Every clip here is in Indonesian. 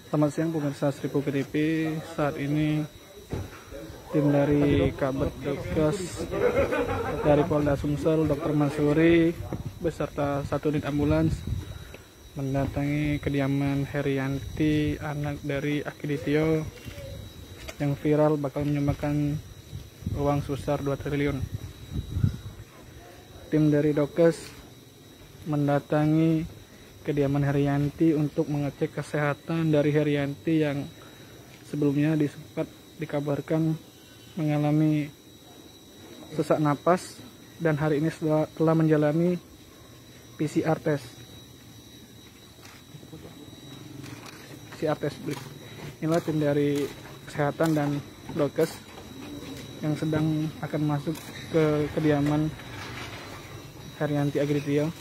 Selamat siang pemirsa Seribu TV. Saat ini tim dari Kabet Dokes dari Polda Sumsel, Dr. Mansuri beserta 1 unit ambulans mendatangi kediaman Herianti, anak dari Akiditio yang viral bakal menyumbangkan uang sebesar 2 triliun. Tim dari Dokes mendatangi kediaman Herianti untuk mengecek kesehatan dari Herianti yang sebelumnya sempat dikabarkan mengalami sesak napas dan hari ini telah menjalani PCR test. Inilah tim dari kesehatan dan Dokes yang sedang akan masuk ke kediaman Herianti Akiditio.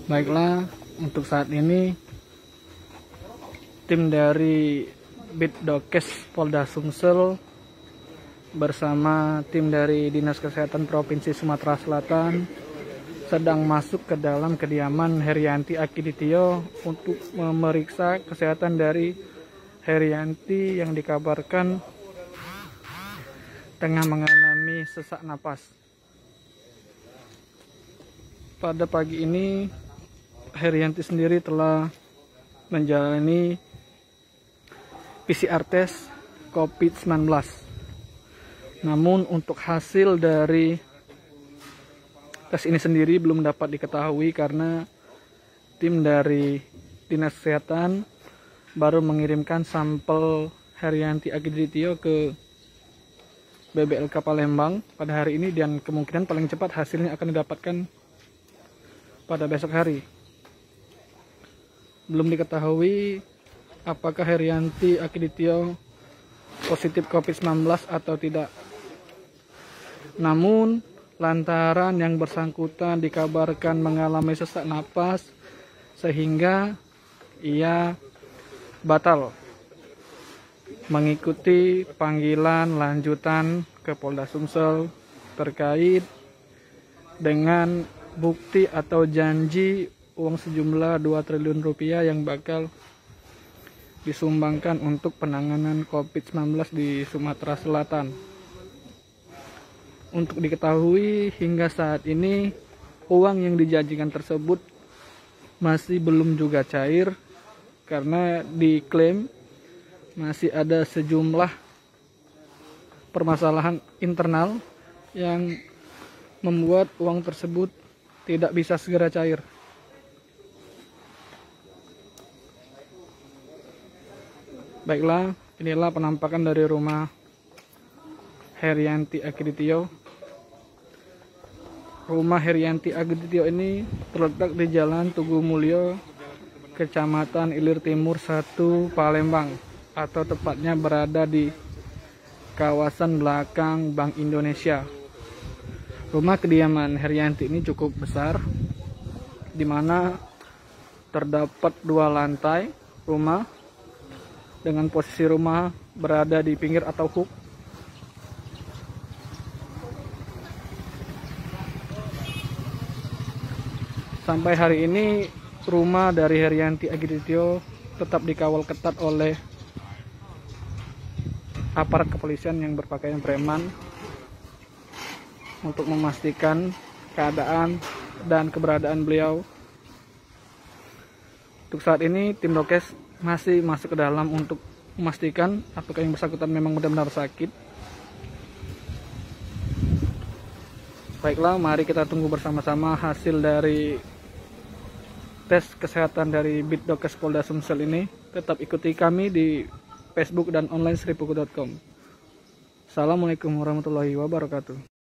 Baiklah, untuk saat ini tim dari Bitdokes Polda Sumsel bersama tim dari Dinas Kesehatan Provinsi Sumatera Selatan sedang masuk ke dalam kediaman Herianti Akiditio untuk memeriksa kesehatan dari Herianti yang dikabarkan tengah mengalami sesak napas. Pada pagi ini Herianti sendiri telah menjalani PCR test COVID-19. Namun untuk hasil dari tes ini sendiri belum dapat diketahui karena tim dari Dinas Kesehatan baru mengirimkan sampel Herianti Akiditio ke BBLK Palembang pada hari ini dan kemungkinan paling cepat hasilnya akan didapatkan pada besok hari. Belum diketahui apakah Herianti Akiditio positif COVID-19 atau tidak. Namun lantaran yang bersangkutan dikabarkan mengalami sesak napas sehingga ia batal mengikuti panggilan lanjutan ke Polda Sumsel terkait dengan bukti atau janji uang sejumlah 2 triliun rupiah yang bakal disumbangkan untuk penanganan COVID-19 di Sumatera Selatan. Untuk diketahui hingga saat ini uang yang dijanjikan tersebut masih belum juga cair karena diklaim masih ada sejumlah permasalahan internal yang membuat uang tersebut tidak bisa segera cair. Baiklah, inilah penampakan dari rumah Herianti Akiditio. Rumah Herianti Akiditio ini terletak di Jalan Tugu Mulyo, Kecamatan Ilir Timur 1, Palembang, atau tepatnya berada di kawasan belakang Bank Indonesia. Rumah kediaman Herianti ini cukup besar, di mana terdapat 2 lantai rumah dengan posisi rumah berada di pinggir atau hook. Sampai hari ini rumah dari Herianti Akiditio tetap dikawal ketat oleh aparat kepolisian yang berpakaian preman untuk memastikan keadaan dan keberadaan beliau. Untuk saat ini tim Dokes masih masuk ke dalam untuk memastikan apakah yang bersangkutan memang benar-benar sakit. Baiklah, mari kita tunggu bersama-sama hasil dari tes kesehatan dari Bitdokes Polda Sumsel ini. Tetap ikuti kami di Facebook dan online sripuku.com. Assalamualaikum warahmatullahi wabarakatuh.